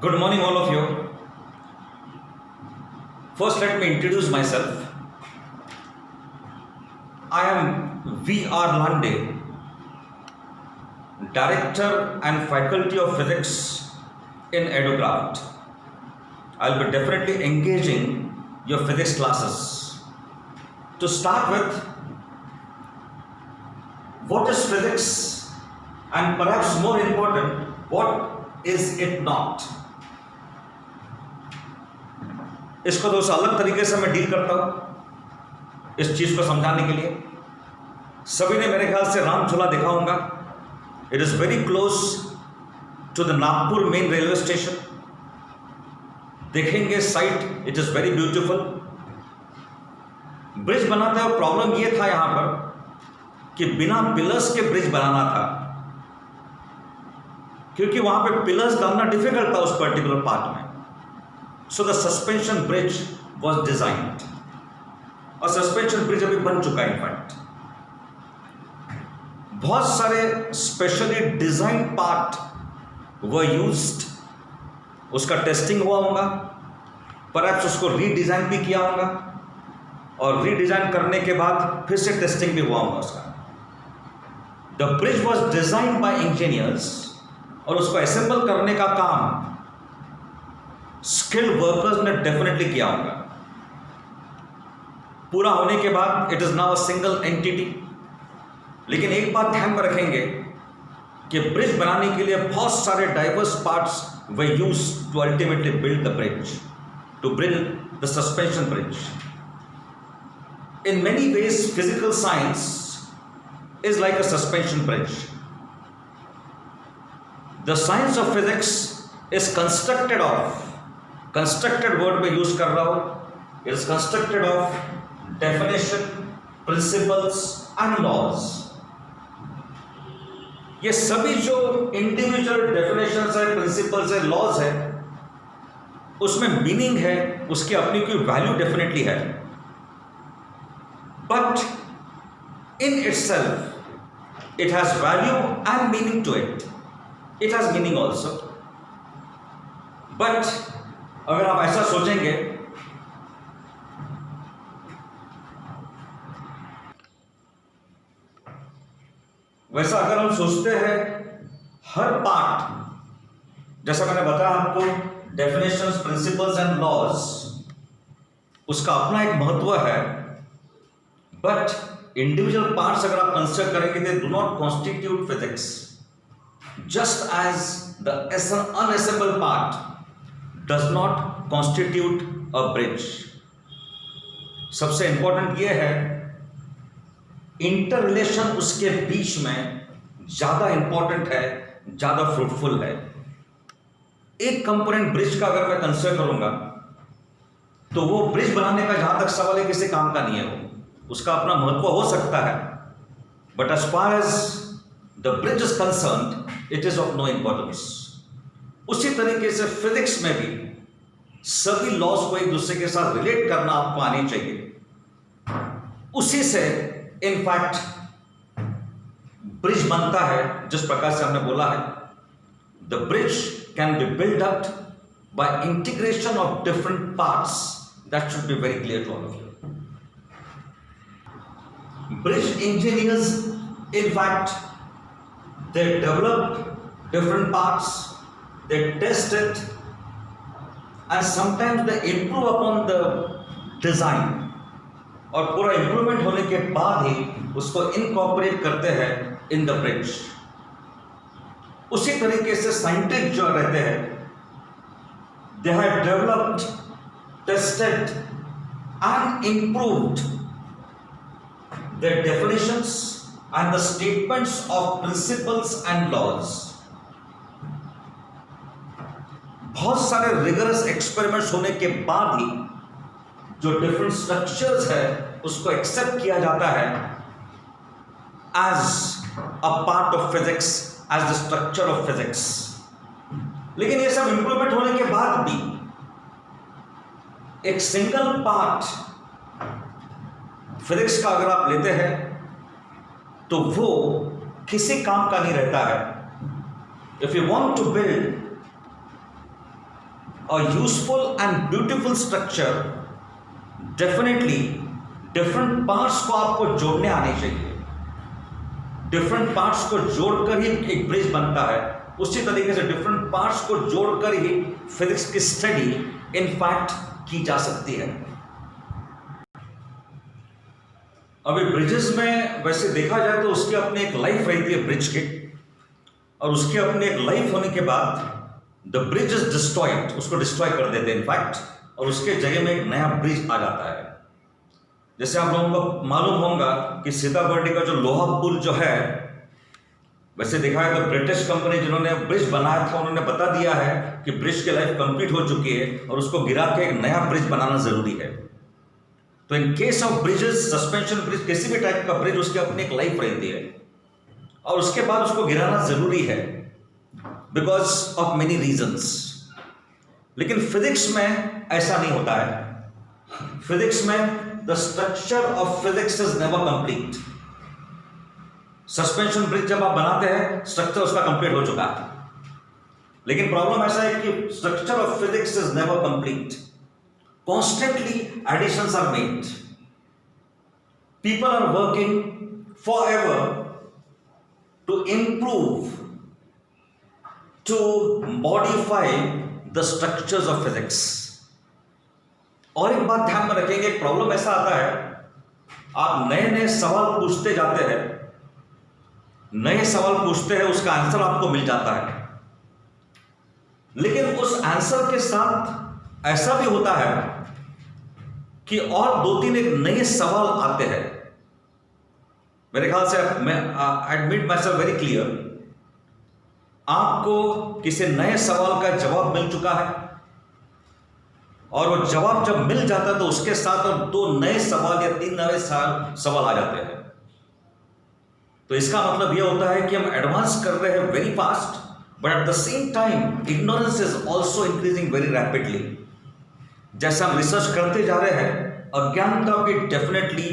Good morning, all of you. First, let me introduce myself. I am V.R. Lande, Director and Faculty of Physics in EduCraft. I'll be definitely engaging your physics classes. To start with, what is physics? And perhaps more important, what is it not? इसको थोड़ा सा अलग तरीके से मैं deal करता हूँ इस चीज़ को समझाने के लिए। सभी ने मेरे ख्याल से राम झूला देखा होगा। It is very close to the Nagpur main railway station. देखेंगे site, it is very beautiful. Bridge बनाते हुए प्रॉब्लम ये था यहाँ पर कि बिना पिलर्स के ब्रिज बनाना था, क्योंकि वहाँ पे पिलर्स डालना डिफिकल्ट था उस पर्टिकुलर पार्ट में। So the suspension bridge was designed, और suspension bridge अभी बन चुका है। इनफैक्ट बहुत सारे specially design part were used, उसका टेस्टिंग हुआ होगा, परहैप्स उसको रीडिजाइन भी किया होगा, और रीडिजाइन करने के बाद फिर से टेस्टिंग भी हुआ होगा उसका। The bridge was design by engineers, और उसको असेंबल करने का काम स्किल्ड वर्कर्स ने डेफिनेटली किया होगा। पूरा होने के बाद it is now a single entity. लेकिन एक बात ध्यान में रखेंगे कि ब्रिज बनाने के लिए बहुत सारे diverse parts we use to ultimately build the bridge, to build the suspension bridge. In many ways physical science is like a suspension bridge. The science of physics is constructed word में use कर रहा हूं, it is constructed of definition, principles and laws. ये सभी जो individual definitions है, principles है, laws है, उसमें मीनिंग है, उसकी अपनी कोई वैल्यू डेफिनेटली है, but in itself it has value and meaning to it. It has meaning also. But अगर आप ऐसा सोचेंगे वैसा अगर हम सोचते हैं, हर पार्ट, जैसा मैंने बताया आपको, डेफिनेशंस, प्रिंसिपल्स एंड लॉज, उसका अपना एक महत्व है, बट इंडिविजुअल पार्ट्स अगर आप कंसिडर करेंगे, they do not constitute physics, just as the unassembled part does not constitute a bridge. सबसे इंपॉर्टेंट ये है, इंटर रिलेशन उसके बीच में ज्यादा इंपॉर्टेंट है, ज्यादा फ्रूटफुल है। एक कंपोनेंट ब्रिज का अगर मैं कंसिडर करूंगा तो वो ब्रिज बनाने का जहां तक सवाल है किसी काम का नहीं है। वो उसका अपना महत्व हो सकता है, but as far as the bridge is concerned it is of no importance. उसी तरीके से फिजिक्स में भी सभी लॉज को एक दूसरे के साथ रिलेट करना आपको आनी चाहिए। उसी से इनफैक्ट ब्रिज बनता है, जिस प्रकार से हमने बोला है, the bridge can be build up by integration of different parts. That should be very clear to all of you. Bridge engineers in fact they develop different parts, they test it, and sometimes they improve upon the design, और पूरा improvement होने के बाद ही उसको incorporate करते हैं in the bridge. उसी तरीके से साइंटिस्ट जो रहते हैं, they have developed, tested and improved their definitions and the statements of principles and laws। बहुत सारे रिगरस एक्सपेरिमेंट्स होने के बाद ही जो डिफरेंट स्ट्रक्चर्स है उसको एक्सेप्ट किया जाता है as a part of physics, as the structure of physics. लेकिन ये सब इंप्रूवमेंट होने के बाद भी एक सिंगल पार्ट फिजिक्स का अगर आप लेते हैं तो वो किसी काम का नहीं रहता है। If you want to build a useful and beautiful structure, definitely different parts को आपको जोड़ने आने चाहिए. डिफरेंट पार्ट्स को जोड़कर ही एक ब्रिज बनता है. उसी तरीके से डिफरेंट पार्ट्स को जोड़कर ही फिजिक्स की स्टडी इनफैक्ट की जा सकती है. अभी ब्रिजेस में वैसे देखा जाए तो उसकी अपनी एक लाइफ रहती है ब्रिज की, और उसकी अपनी एक लाइफ होने के बाद द ब्रिज इज डिस्ट्रॉयड, उसको डिस्ट्रॉय कर देते हैं इनफैक्ट, और उसके जगह में एक नया ब्रिज आ जाता है. जैसे आप लोगों को मालूम होगा कि सीताबर्डी का जो लोहा पुल जो है, वैसे देखा है तो ब्रिटिश कंपनी जिन्होंने ब्रिज बनाया था उन्होंने बता दिया है कि ब्रिज की लाइफ कंप्लीट हो चुकी है और उसको गिरा के एक नया ब्रिज बनाना जरूरी है. तो in case of bridges, suspension bridge, किसी भी टाइप का ब्रिज, उसकी अपनी एक लाइफ रहती है और उसके बाद उसको गिराना जरूरी है बिकॉज ऑफ मेनी रीजंस. लेकिन फिजिक्स में ऐसा नहीं होता है. फिजिक्स में the structure of physics is never complete. Suspension bridge जब आप बनाते हैं स्ट्रक्चर उसका कंप्लीट हो चुका है, लेकिन प्रॉब्लम ऐसा है कि structure of physics is never complete. Constantly additions are made. People are working forever to improve, to modify the structures of physics. और एक बात ध्यान में रखेंगे, एक प्रॉब्लम ऐसा आता है, आप नए नए सवाल पूछते जाते हैं, नए सवाल पूछते हैं, उसका आंसर आपको मिल जाता है, लेकिन उस आंसर के साथ ऐसा भी होता है कि और दो तीन एक नए सवाल आते हैं. मेरे ख्याल से मैं admit my self very clear, आपको किसी नए सवाल का जवाब मिल चुका है और वो जवाब जब मिल जाता है तो उसके साथ और दो नए सवाल या तीन नए सवाल आ जाते हैं. तो इसका मतलब यह होता है कि हम एडवांस कर रहे हैं very fast, but at the same time ignorance is also increasing very rapidly. जैसे हम रिसर्च करते जा रहे हैं, अज्ञानता भी डेफिनेटली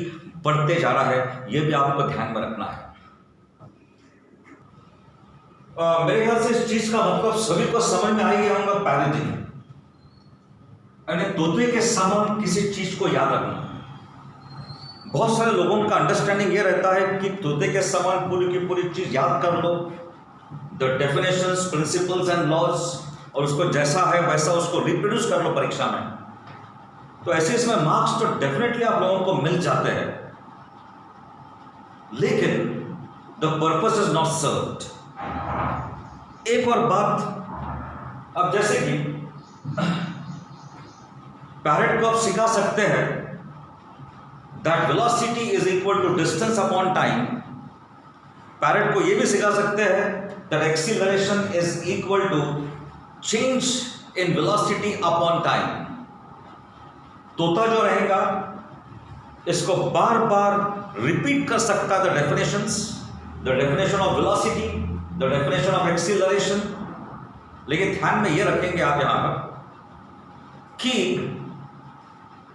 बढ़ते जा रहा है. यह भी आपको ध्यान में रखना है. मेरे ख्याल से इस चीज का मतलब सभी को समझ में आ ही गया होगा. पैरिटी यानी तोते के समान किसी चीज को याद रखना. बहुत सारे लोगों का अंडरस्टैंडिंग यह रहता है कि तोते के समान पूरी की पूरी चीज याद कर लो, the definitions, principles and laws, और उसको जैसा है वैसा उसको रिप्रोड्यूस कर लो परीक्षा में. तो ऐसे इसमें मार्क्स तो डेफिनेटली आप लोगों को मिल जाते हैं, लेकिन the purpose is not served. एक और बात, अब जैसे कि पैरेट को आप सिखा सकते हैं that velocity is equal to distance upon time. Parrot को यह भी सिखा सकते हैं that acceleration is equal to change in velocity upon time. तोता जो रहेगा इसको बार बार रिपीट कर सकता है the definitions, the definition of velocity, the definition of acceleration. लेकिन ध्यान में ये रखेंगे आप यहां पर कि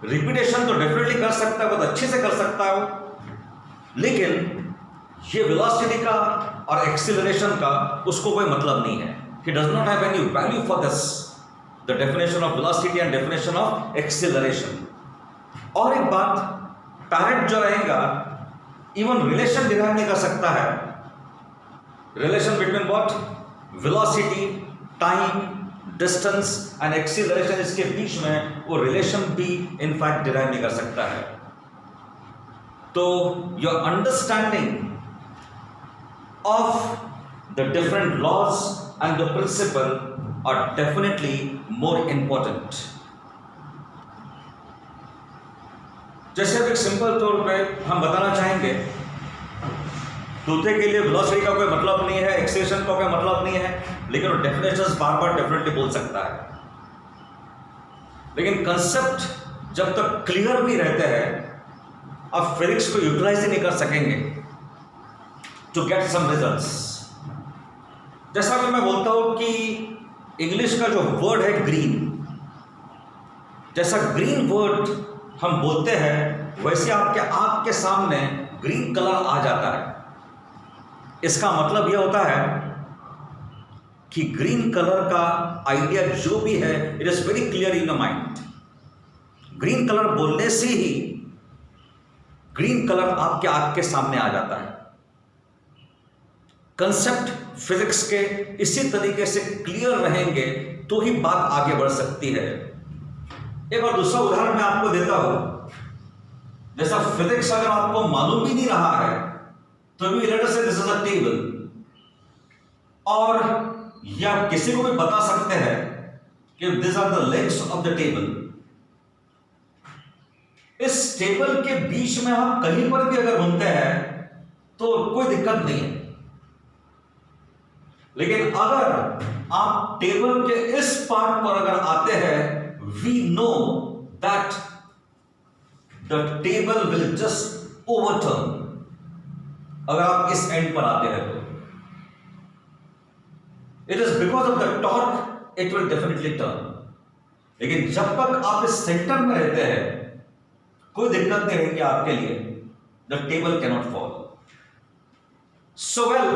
रिपीटेशन तो डेफिनेटली कर सकता है, बहुत अच्छे से कर सकता है वो, लेकिन ये वेलोसिटी का और एक्सीलरेशन का उसको कोई मतलब नहीं है. He does not have any value for this, the definition of velocity and definition of acceleration. और एक बात, पैरेट जो रहेगा इवन रिलेशन डिराइव नहीं कर सकता है. Relation between what? Velocity, time, distance and acceleration, इसके बीच में वो रिलेशन भी इनफैक्ट डिराइव नहीं कर सकता है. तो your understanding of the different laws and the principle are definitely more important. जैसे अब एक सिंपल तौर पे हम बताना चाहेंगे, तोते के लिए वेलोसिटी का कोई मतलब नहीं है, एक्सेलरेशन का कोई मतलब नहीं है, लेकिन वो डेफिनेशंस बार बार डेफिनेटली बोल सकता है. लेकिन कंसेप्ट जब तक क्लियर नहीं रहते हैं आप फिजिक्स को यूटिलाइज ही नहीं कर सकेंगे टू गेट सम रिजल्ट्स. जैसा कि मैं बोलता हूं कि इंग्लिश का जो वर्ड है ग्रीन, जैसा ग्रीन वर्ड हम बोलते हैं वैसे आपके आंख के सामने ग्रीन कलर आ जाता है. इसका मतलब यह होता है कि ग्रीन कलर का आइडिया जो भी है it is very clear in your mind. Green colour बोलने से ही ग्रीन कलर आपके आंख के सामने आ जाता है। कंसेप्ट फिजिक्स के इसी तरीके से क्लियर रहेंगे तो ही बात आगे बढ़ सकती है। एक और दूसरा उदाहरण मैं आपको देता हूं। जैसा फिजिक्स अगर आपको मालूम ही नहीं रहा है तो भी लेट अस से दिस इज अ टेबल, और या किसी को भी बता सकते हैं कि this are the legs of the table. इस टेबल के बीच में आप कहीं पर भी अगर घूमते हैं तो कोई दिक्कत नहीं है, लेकिन अगर आप टेबल के इस पार्ट पर अगर आते हैं, we know that the table will just overturn. अगर आप इस एंड पर आते हैं तो it is because of the torque it will definitely turn. लेकिन जब तक आप इस सेंटर में रहते हैं कोई दिक्कत नहीं रहेगी आपके लिए, the table can not fall. So well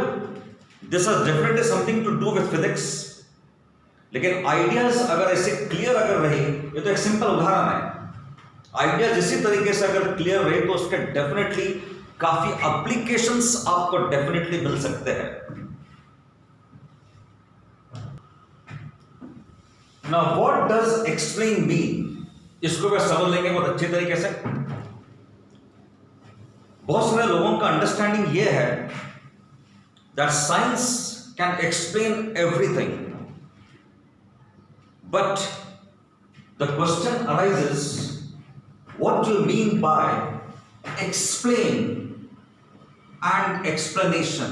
this is definitely something to do with physics. लेकिन आइडियाज अगर ऐसे क्लियर अगर रहे, ये तो एक सिंपल उदाहरण है, आइडियाज इसी तरीके से अगर क्लियर रहे तो उसके डेफिनेटली काफी एप्लीकेशंस आपको डेफिनेटली मिल सकते हैं। Now what does explain mean? इसको भी समझ लेंगे बहुत अच्छी तरीके से। बहुत सारे लोगों का अंडरस्टैंडिंग ये है that science can explain everything, but the question arises, what do you mean by explain and explanation?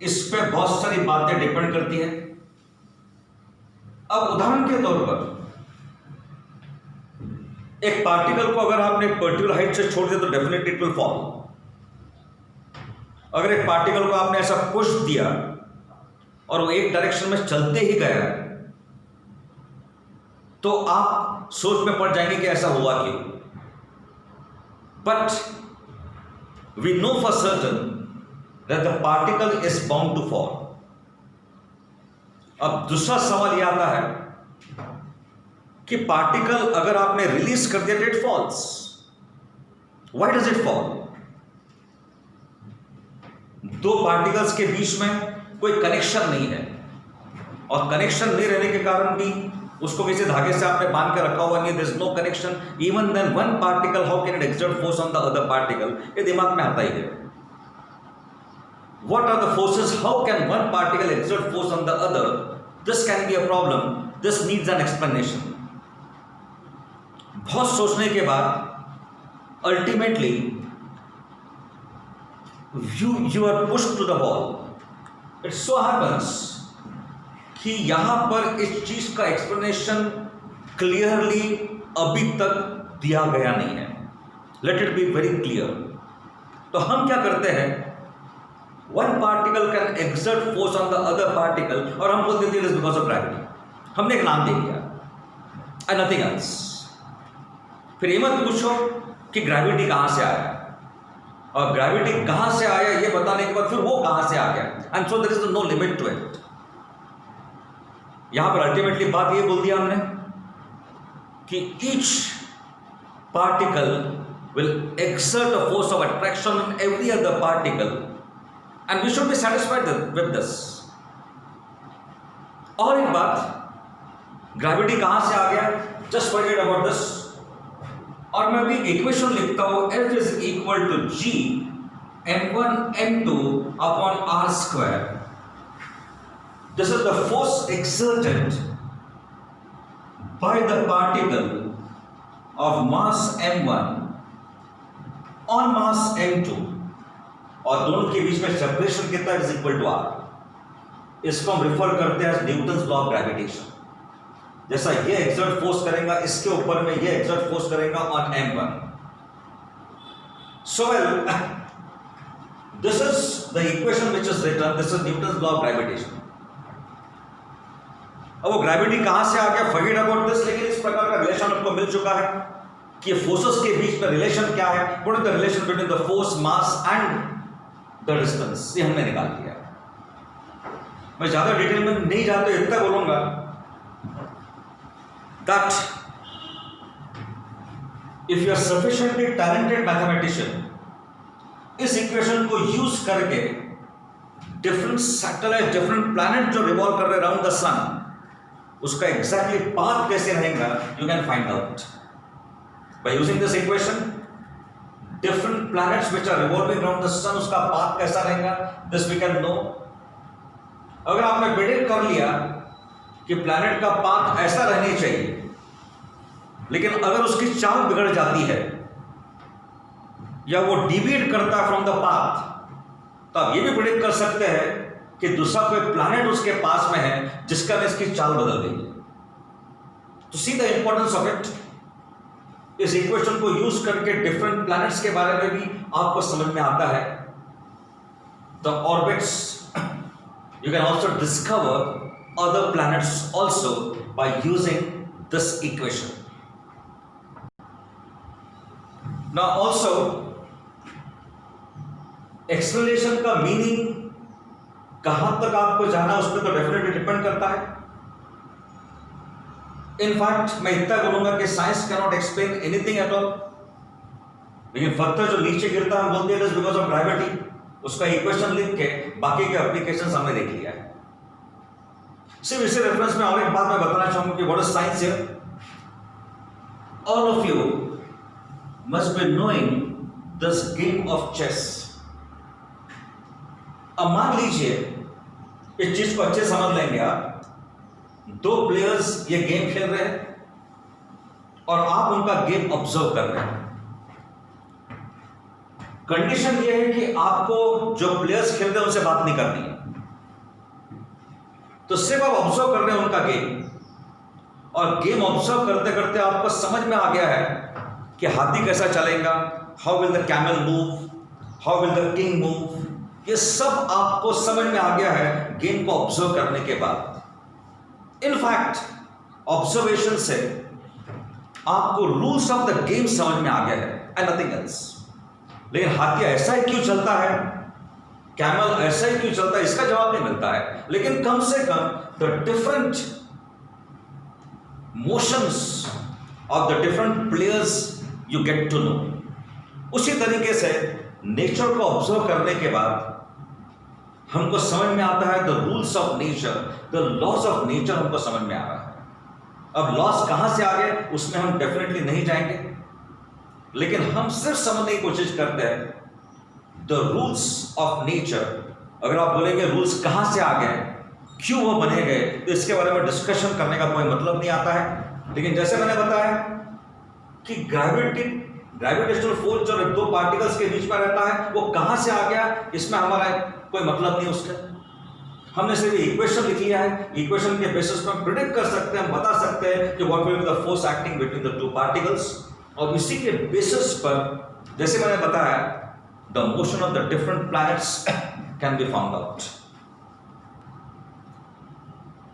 इस पे बहुत सारी बातें डिपेंड करती हैं। अब उदाहरण के तौर पर एक पार्टिकल को अगर आपने पर्टिकुलर हाइट से छोड़ दिया तो डेफिनेटली इट विल फॉल। अगर एक पार्टिकल को आपने ऐसा पुश दिया और वो एक डायरेक्शन में चलते ही गया तो आप सोच में पड़ जाएंगे कि ऐसा हुआ क्यों। But we know for certain that the particle is bound to fall. अब दूसरा सवाल यह आता है कि पार्टिकल अगर आपने रिलीज कर दिया तो it falls. Why does it fall? दो पार्टिकल्स के बीच में कोई कनेक्शन नहीं है, और कनेक्शन नहीं रहने के कारण भी उसको किसी धागे से आपने बांध के रखा हुआ नहीं, there is no connection, even then one particle how can it exert force on the other particle? ये दिमाग में आता ही है। What are the forces? How can one particle exert force on the other? This can be a problem. This needs an explanation. बहुत सोचने के बाद ultimately you are pushed to the wall. It so happens कि यहां पर इस चीज का explanation clearly अभी तक दिया गया नहीं है। Let it be very clear. तो हम क्या करते हैं, one particle can exert force on the other particle, और हम बोल देते हैं it is because of gravity। हमने एक नाम दे दिया and nothing else। फिर ये मत पूछो कि ग्रेविटी कहां से आया, और ग्रेविटी कहां से आया ये बताने के बाद फिर वो कहां से आ गया, and so there is no limit to it। यहां पर अल्टीमेटली बात ये बोल दिया हमने कि each particle will exert a force of attraction on every other particle, and we should be satisfied with this। और एक बात, ग्रेविटी कहां से आ गया, जस्ट फॉरगेट अबाउट दिस। और मैं भी इक्वेशन लिखता हूं, F is equal to G m1 m2 upon r square. This is the force exerted by the particle of mass m1 on mass m2, और दोनों के बीच में सेपरेशन कितना इज इक्वल टू r। इसको हम रिफर करते हैं न्यूटन्स लॉ ऑफ ग्रेविटेशन। जैसा ये एक्सर्ट फोर्स करेगा इसके ऊपर में, ये एक्सर्ट फोर्स करेगा on m1। So well this is the equation which is written, this is Newton's law of gravitation. अब वो ग्रेविटी कहां से आ गया, फॉरगेट अबाउट दिस, लेकिन इस प्रकार का रिलेशन आपको मिल चुका है कि फोर्सेस के बीच में रिलेशन क्या है, what is the relation between the force, mass and the distance, ये हमने निकाल दिया। मैं ज्यादा डिटेल में नहीं जाता, इतना बोलूंगा that if you are sufficiently talented mathematician, इस इक्वेशन को यूज करके डिफरेंट सैटेलाइट, डिफरेंट प्लैनेट जो रिवॉल्व कर रहे अराउंड द सन, उसका एग्जैक्टली पाथ कैसे रहेगा you can find out by using this equation. Different planets which are revolving around the sun, उसका पाथ कैसा रहेगा, दिस वी कैन नो। अगर आपने प्रेडिक्ट कर लिया कि प्लैनेट का पाथ ऐसा रहना चाहिए, लेकिन अगर उसकी चाल बिगड़ जाती है या वो डिविएट करता है फ्रॉम द पाथ, तो आप ये भी प्रेडिक्ट कर सकते हैं कि दूसरा कोई प्लैनेट उसके पास में है जिसका में इसकी चाल बदल देगी। तो see the importance of it. इस इक्वेशन को यूज करके डिफरेंट प्लैनेट्स के बारे में भी आपको समझ में आता है। The orbits, you can also discover other planets also bye using this equation. Now also explanation का मीनिंग कहां तक आपको जाना उस पर तो डेफिनेटली डिपेंड करता है। इनफैक्ट मैं इतना बोलूंगा कि science can not explain anything at all, लेकिन पत्थर जो नीचे गिरता है हम बोलते हैं बिकॉज ऑफ ग्रेविटी, उसका इक्वेशन लिख के बाकी के एप्लीकेशन हमने देख लिया है। सिर्फ इसी रेफरेंस में और एक बात मैं बताना चाहूंगा कि what is science here. All of you must be knowing this game of chess. अब मान लीजिए इस चीज को अच्छे समझ लेंगे आप, दो प्लेयर्स ये गेम खेल रहे हैं और आप उनका गेम ऑब्जर्व कर रहे हैं। कंडीशन ये है कि आपको जो प्लेयर्स खेल रहे हैं उनसे बात नहीं करनी है, तो सिर्फ आप ऑब्जर्व कर रहे हैं उनका गेम, और गेम ऑब्जर्व करते करते आपको समझ में आ गया है कि हाथी कैसा चलेगा, how will the camel move, how will the king move, ये सब आपको समझ में आ गया है गेम को ऑब्जर्व करने के बाद। इनफैक्ट ऑब्जर्वेशन से आपको रूल्स ऑफ द गेम समझ में आ गया है एंड नथिंग एल्स। लेकिन हाथी ऐसा ही क्यों चलता है, कैमल ऐसा ही क्यों चलता है, इसका जवाब नहीं मिलता है। लेकिन कम से कम the different motions of the different players you get to know. उसी तरीके से नेचर को ऑब्जर्व करने के बाद हमको समझ में आता है the rules of nature, the laws of nature हमको समझ में आ रहा है। अब लॉज कहां से आ गए उसमें हम डेफिनेटली नहीं जाएंगे, लेकिन हम सिर्फ समझने की कोशिश करते हैं द रूल्स ऑफ नेचर। अगर आप बोलेंगे रूल्स कहां से आ गए, क्यों वो बने गए, तो इसके बारे में डिस्कशन करने का कोई मतलब नहीं आता है। लेकिन जैसे मैंने बताया कि ग्रेविटेशनल फोर्स जो दो पार्टिकल्स के बीच में रहता है वो कहां से आ गया, इसमें हमारा कोई मतलब नहीं उसका। हमने सिर्फ इक्वेशन लिख लिया है, इक्वेशन के बेसिस पर हम प्रेडिक्ट कर सकते हैं, हम बता सकते हैं कि what will be the force acting between the two particles, और इसी के बेसिस पर जैसे मैंने बताया the motion of the different planets can be found out.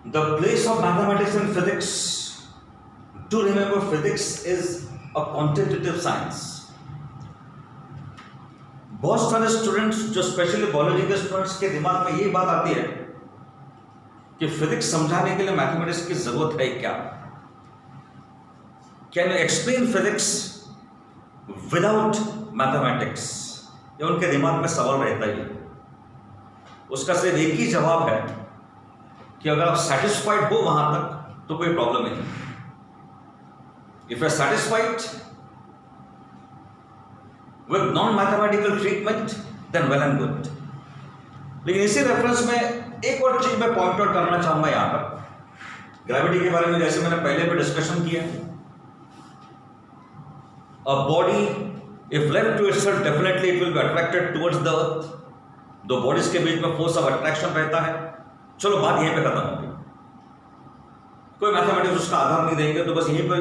The place of mathematics in physics, to remember physics is a quantitative science. बहुत सारे students जो स्पेशली बायोलॉजी के स्टूडेंट्स के दिमाग में ये बात आती है कि फिजिक्स समझाने के लिए मैथमेटिक्स की जरूरत है क्या, can you explain physics without mathematics, ये उनके दिमाग में सवाल रहता ही। उसका सिर्फ एक ही जवाब है कि अगर आप सेटिस्फाइड हो वहां तक तो कोई प्रॉब्लम नहीं। If you are satisfied with non-mathematical treatment, then well and good. लेकिन इसी रेफरेंस में एक और चीज मैं पॉइंट आउट करना चाहूंगा यहां पर ग्रेविटी के बारे में। जैसे मैंने पहले भी डिस्कशन किया, a body if left to itself definitely it will be attracted towards the earth। दो बॉडीज के बीच में फोर्स ऑफ अट्रैक्शन रहता है। चलो बात यहीं पे खत्म हो गई, कोई मैथमेटिक्स उसका आधार नहीं देंगे, तो बस यहीं पर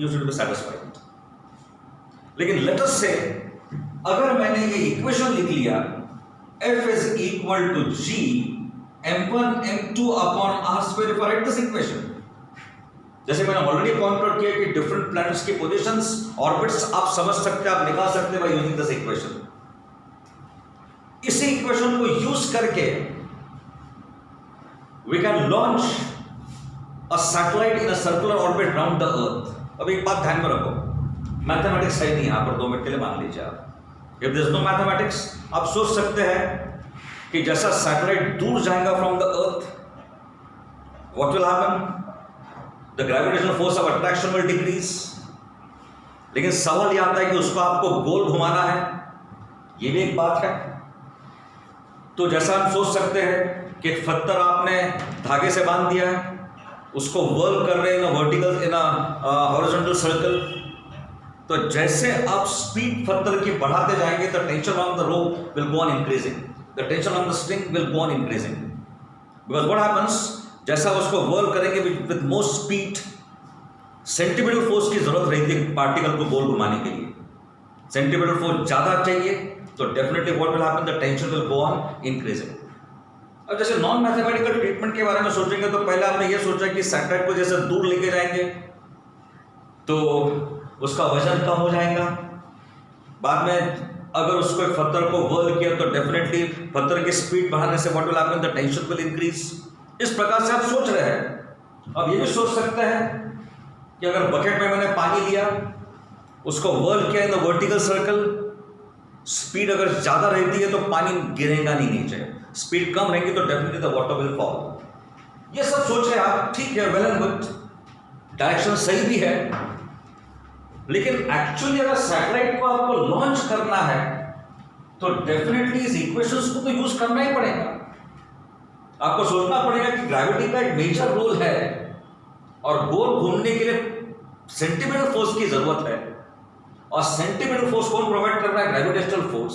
यू शुड बी सेटिस्फाइड। लेकिन लेट अस से अगर मैंने ये इक्वेशन लिख लिया F is equal to G m1 m2 upon r square, if I write this equation, जैसे मैंने ऑलरेडी पॉइंट आउट किया कि डिफरेंट प्लैनेट्स की पोजीशंस, ऑर्बिट्स आप समझ सकते हैं, आप निकाल सकते हैं बाय यूजिंग दिस इक्वेशन। इसी इक्वेशन को यूज करके we can launch a satellite in a circular orbit around the earth. अब एक बात ध्यान में रखो, मैथमेटिक्स है नहीं यहाँ पर, 2 मिनट के लिए मान लीजिए आप. If there is no mathematics, आप सोच सकते हैं कि जैसा सैटेलाइट दूर जाएगा from the earth, what will happen? The gravitational force of attraction will decrease. लेकिन सवाल यह आता है कि उसको आपको गोल घुमाना है, ये भी एक बात है. तो जैसा हम सोच सकते हैं कि पत्थर आपने धागे से बांध दिया है, उसको वर्ल कर रहे हैं वर्टिकल इन हॉरिजॉन्टल सर्कल. तो जैसे आप स्पीड पत्थर की बढ़ाते जाएंगे, the tension on the rope will go on increasing, the tension on the string will go on increasing. Because what happens, जैसा उसको वर्ल करेंगे with more speed, centimetre force की जरूरत रहती है पार्टिकल को गोल घुमाने के लिए. सेंटीमीटर फोर्स ज्यादा चाहिए तो definitely what will happen, the tension will go on increasing. अब जैसे नॉन मैथमेटिकल ट्रीटमेंट के बारे में सोचेंगे तो पहले आपने ये सोचा कि सैटेलाइट को जैसे दूर लेके जाएंगे तो उसका वजन कम हो जाएगा. बाद में अगर उसको एक पत्थर को वर्ल किया तो डेफिनेटली पत्थर की स्पीड बढ़ाने से what will happen, the tension will increase. इस प्रकार से आप सोच रहे हैं. अब ये भी सोच सकते हैं कि अगर बकेट में मैंने पानी लिया, उसको वर्ल किया in the vertical circle, speed अगर ज्यादा रहती है तो पानी गिरेगा नहीं नीचे, स्पीड कम रहेगी तो definitely the water will fall. ये सब सोच रहे हैं आप, ठीक है, वेल एंड गुड, डायरेक्शन सही भी है. लेकिन एक्चुअली अगर सैटेलाइट को आपको लॉन्च करना है तो डेफिनेटली इस इक्वेशंस को तो यूज करना ही पड़ेगा. आपको सोचना पड़ेगा कि ग्रेविटी का एक मेजर रोल है और गोल घूमने के लिए सेंटीमीटर फोर्स की जरूरत है. और सेंटीमीटर फोर्स कौन प्रोवाइड कर रहा है? Gravitational force.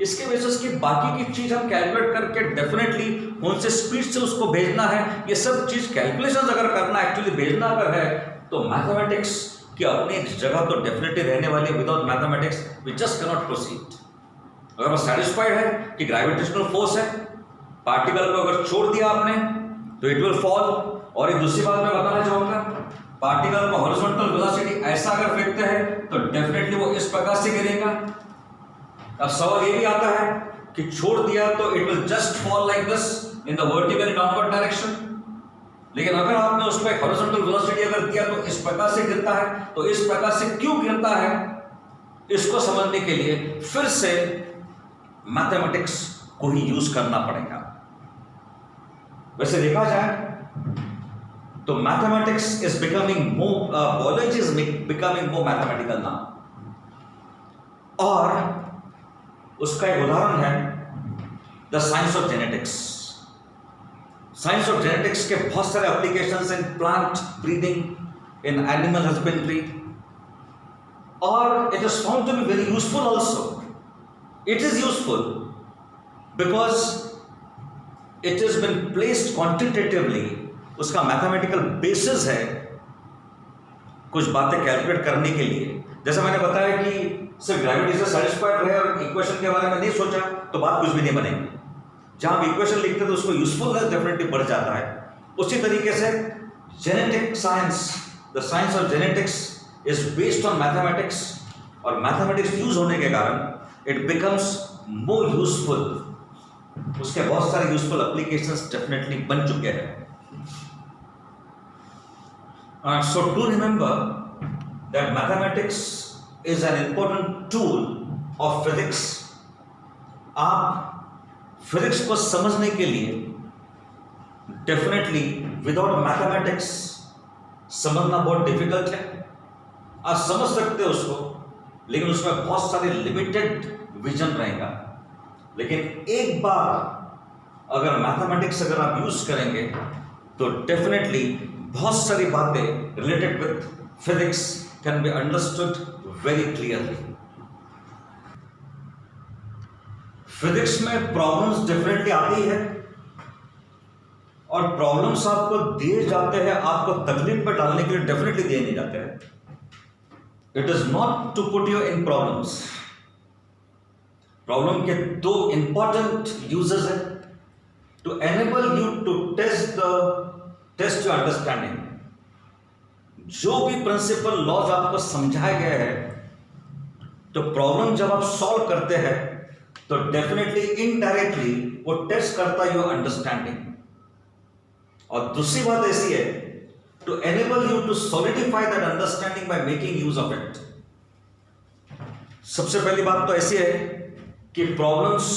इसके बेसिस की बाकी की चीज हम कैलकुलेट करके डेफिनेटली कौन से स्पीड से उसको भेजना है, ये सब चीज कैलकुलेशंस अगर करना, एक्चुअली भेजना अगर है तो मैथमेटिक्स की अपनी एक जगह तो डेफिनेटली रहने वाली है. Without mathematics we just can not proceed. अगर मैं सेटिस्फाइड है कि ग्रेविटेशनल फोर्स है, पार्टिकल को अगर छोड़ दिया आपने तो इट विल फॉल. और एक दूसरी बात मैं बताना चाहूंगा, पार्टिकल को हॉरिजॉन्टल वेलोसिटी ऐसा अगर फेंकते हैं तो डेफिनेटली वो इस प्रकार से गिरेगा. अब सवाल ये भी आता है कि छोड़ दिया तो it will just fall like this in the vertical downward direction. लेकिन अगर आपने उसको एक हॉरिजॉन्टल वेलोसिटी अगर दिया तो इस प्रकार से गिरता है. तो इस प्रकार से क्यों गिरता है, इसको समझने के लिए फिर से मैथमेटिक्स को ही यूज करना पड़ेगा. वैसे देखा जाए तो mathematics is becoming more, biology is becoming more mathematical now. और उसका एक उदाहरण है the science of genetics. Science of genetics के बहुत सारे applications in plant breeding, in animal husbandry, और it is found to be very useful also. It is useful because it is been placed quantitatively. उसका mathematical basis है कुछ बातें calculate करने के लिए. जैसा मैंने बताया कि सिर्फ ग्रेविटी से सेटिस्फाइड रहे और इक्वेशन के बारे में नहीं सोचा तो बात कुछ भी नहीं बनेगी. जहां आप इक्वेशन लिखते तो उसको यूजफुलनेस डेफिनेटली बढ़ जाता है. उसी तरीके से genetic science, the science of genetics is based on mathematics, और मैथमेटिक्स यूज होने के कारण इट बिकम्स मोर यूजफुल. उसके बहुत सारे यूजफुल एप्लीकेशंस डेफिनेटली बन चुके हैं. So do remember that mathematics is an important tool of physics. आप फिजिक्स को समझने के लिए डेफिनेटली विदाउट मैथमेटिक्स समझना बहुत डिफिकल्ट है. आप समझ सकते हो उसको, लेकिन उसमें बहुत सारे लिमिटेड विजन रहेगा. लेकिन एक बार अगर मैथमेटिक्स अगर आप यूज करेंगे तो डेफिनेटली बहुत सारी बातें related with physics can be understood very clearly. Physics में प्रॉब्लम्स डेफिनेटली आती है, और प्रॉब्लम्स आपको दिए जाते हैं, आपको तकलीफ में डालने के लिए डेफिनेटली दिए नहीं जाते हैं. It is not to put you in problems. Problem के दो इंपॉर्टेंट यूजेस है, to enable you to test your understanding. जो भी प्रिंसिपल लॉज आपको समझाए गए हैं, तो प्रॉब्लम जब आप सॉल्व करते हैं तो डेफिनेटली इनडायरेक्टली वो टेस्ट करता है योर अंडरस्टैंडिंग. और दूसरी बात ऐसी है, to enable you to solidify that understanding by making use of it. सबसे पहली बात तो ऐसी है कि प्रॉब्लम्स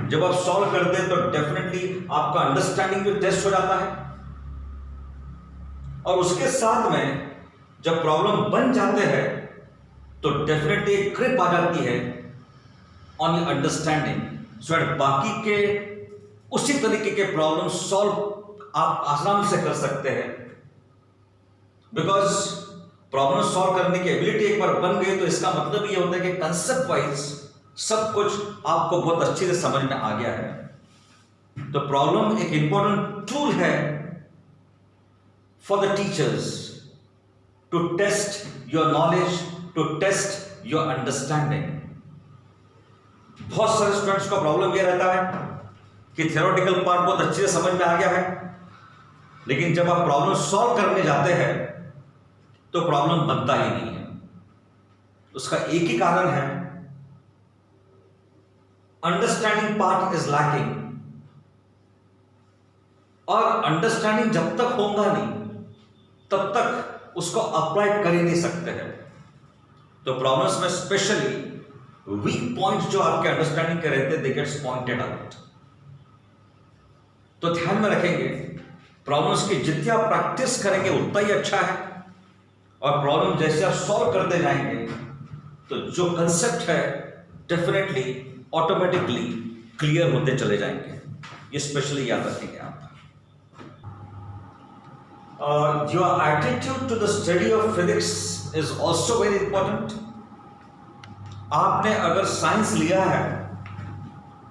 जब आप सॉल्व करते हैं तो डेफिनेटली आपका अंडरस्टैंडिंग भी टेस्ट हो जाता है, और उसके साथ में जब प्रॉब्लम बन जाते हैं तो डेफिनेटली एक ग्रिप आ जाती है on your understanding, so that बाकी के उसी तरीके के प्रॉब्लम सॉल्व आप आसानी से कर सकते हैं। बिकॉज प्रॉब्लम सॉल्व करने की एबिलिटी एक बार बन गई तो इसका मतलब ये होता है कि कंसेप्ट वाइज सब कुछ आपको बहुत अच्छे से समझ में आ गया है। तो प्रॉब्लम एक इंपॉर्टेंट टूल है for the teachers to test your knowledge, to test your understanding. बहुत सारे स्टूडेंट्स का प्रॉब्लम यह रहता है कि थियोरेटिकल पार्ट बहुत अच्छे से समझ में आ गया है, लेकिन जब आप प्रॉब्लम सॉल्व करने जाते हैं तो प्रॉब्लम बनता ही नहीं है। उसका एक ही कारण है, अंडरस्टैंडिंग पार्ट इज लैकिंग। और अंडरस्टैंडिंग जब तक होगा नहीं तब तक उसको अप्लाई कर ही नहीं सकते हैं। तो प्रॉब्लम्स में स्पेशली वीक पॉइंट्स जो आपके अंडरस्टैंडिंग के रहते हैं, दे गेट्स पॉइंटेड आउट। तो ध्यान में रखेंगे, प्रॉब्लम्स की जितनी आप प्रैक्टिस करेंगे उतना ही अच्छा है, और प्रॉब्लम जैसे आप सॉल्व करते जाएंगे तो जो कंसेप्ट है डेफिनेटली ऑटोमेटिकली क्लियर होते चले जाएंगे। ये स्पेशली याद रखेंगे आप। Your attitude to the study of physics is also very important. आपने अगर साइंस लिया है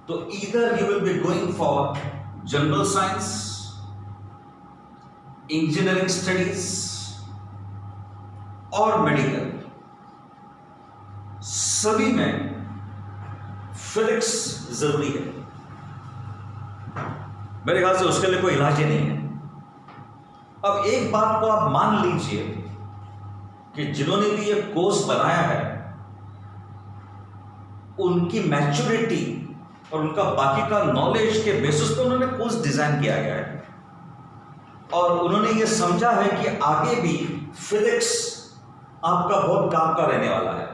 तो either you will be going for general science, engineering studies और मेडिकल, सभी में फिजिक्स जरूरी है। मेरे ख्याल से उसके लिए कोई इलाज ही नहीं है। अब एक बात को आप मान लीजिए कि जिन्होंने भी ये कोर्स बनाया है उनकी मैच्योरिटी और उनका बाकी का नॉलेज के बेसिस पे उन्होंने कोर्स डिजाइन किया गया है, और उन्होंने ये समझा है कि आगे भी फिजिक्स आपका बहुत काम का रहने वाला है।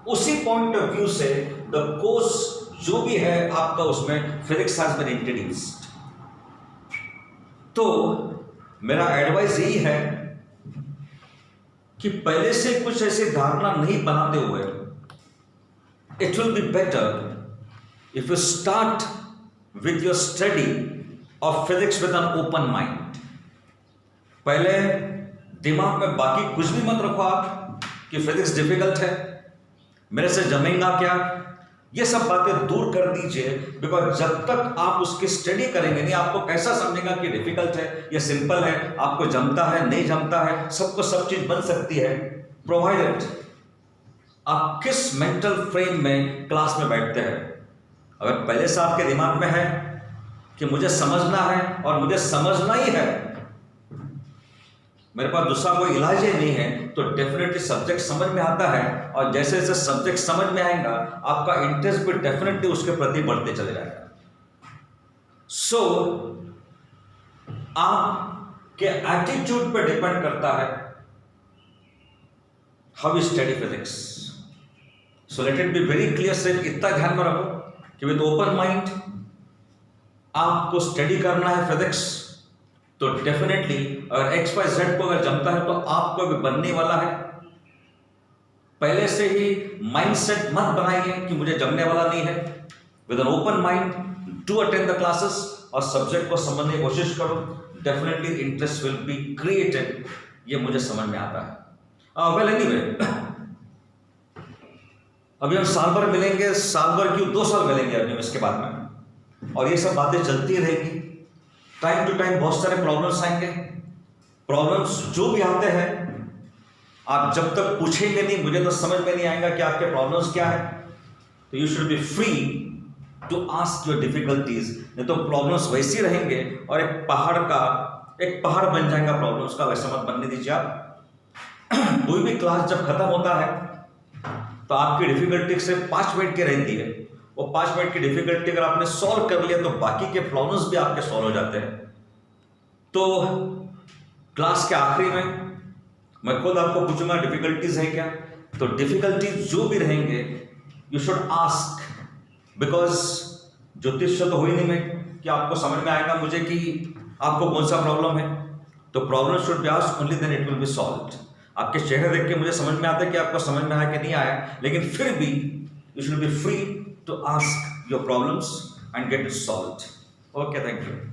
उसी पॉइंट ऑफ व्यू से द कोर्स जो भी है आपका, उसमें फिजिक्स हैज बीन इंट्रोड्यूस्ड। तो मेरा एडवाइस यही है कि पहले से कुछ ऐसी धारणा नहीं बनाते हुए, it will be better if you start with your study of physics with an open mind. पहले दिमाग में बाकी कुछ भी मत रखो आप कि फिजिक्स डिफिकल्ट है, मेरे से जमेगा क्या, ये सब बातें दूर कर दीजिए। बिकॉज जब तक आप उसकी स्टडी करेंगे नहीं, आपको कैसा समझेगा कि डिफिकल्ट है या सिंपल है, आपको जमता है नहीं जमता है, सबको सब चीज बन सकती है, प्रोवाइडेड आप किस मेंटल फ्रेम में क्लास में बैठते हैं। अगर पहले से आपके दिमाग में है कि मुझे समझना है और मुझे समझना ही है, मेरे पास दूसरा कोई इलाज ही नहीं है, तो डेफिनेटली सब्जेक्ट समझ में आता है, और जैसे जैसे सब्जेक्ट समझ में आएगा आपका इंटरेस्ट भी डेफिनेटली उसके प्रति बढ़ते चले जाएगा। सो आपके एटीट्यूड पे डिपेंड करता है how you study physics. So let it be very clear से इतना ध्यान में रखो कि विद ओपन माइंड आपको स्टडी करना है फिजिक्स, तो डेफिनेटली अगर एक्स वाई जेड को अगर जमता है तो आपको भी बनने वाला है। पहले से ही माइंडसेट मत बनाइए कि मुझे जमने वाला नहीं है। With an open mind do attend the classes और सब्जेक्ट को समझने की कोशिश करो, definitely interest will be created. ये मुझे समझ में आता है। वेल एनीवे, अभी हम साल भर मिलेंगे, साल भर क्यों 2 साल मिलेंगे अभी इसके बाद में, और ये सब बातें चलती रहेगी। टाइम टू टाइम बहुत सारे प्रॉब्लम्स आएंगे। प्रॉब्लम्स जो भी आते हैं आप जब तक पूछेंगे नहीं, मुझे तो समझ में नहीं आएगा कि आपके प्रॉब्लम्स क्या है। तो you should be free to ask your difficulties, नहीं तो प्रॉब्लम्स वैसे रहेंगे और एक पहाड़ बन जाएगा प्रॉब्लम्स का। वैसा मत बनने दीजिए आप। कोई भी क्लास जब खत्म होता है तो आपकी डिफिकल्टी से 5 मिनट की रहती है। वो 5 मिनट की डिफिकल्टी अगर आपने सॉल्व कर लिया तो बाकी के प्रॉब्लम्स भी आपके सॉल्व हो जाते हैं। तो क्लास के आखिरी में मैं खुद आपको पूछूंगा डिफिकल्टीज है क्या, तो डिफिकल्टीज जो भी रहेंगे यू शुड आस्क, बिकॉज ज्योतिष तो हो ही नहीं में कि आपको समझ में आएगा मुझे कि आपको कौन सा प्रॉब्लम है, तो problem should be asked only then it will be solved. आपके चेहरे देख के मुझे समझ में आता है कि आपको समझ में आया कि नहीं आया, लेकिन फिर भी you should be free to ask your problems and get it solved. Okay, thank you.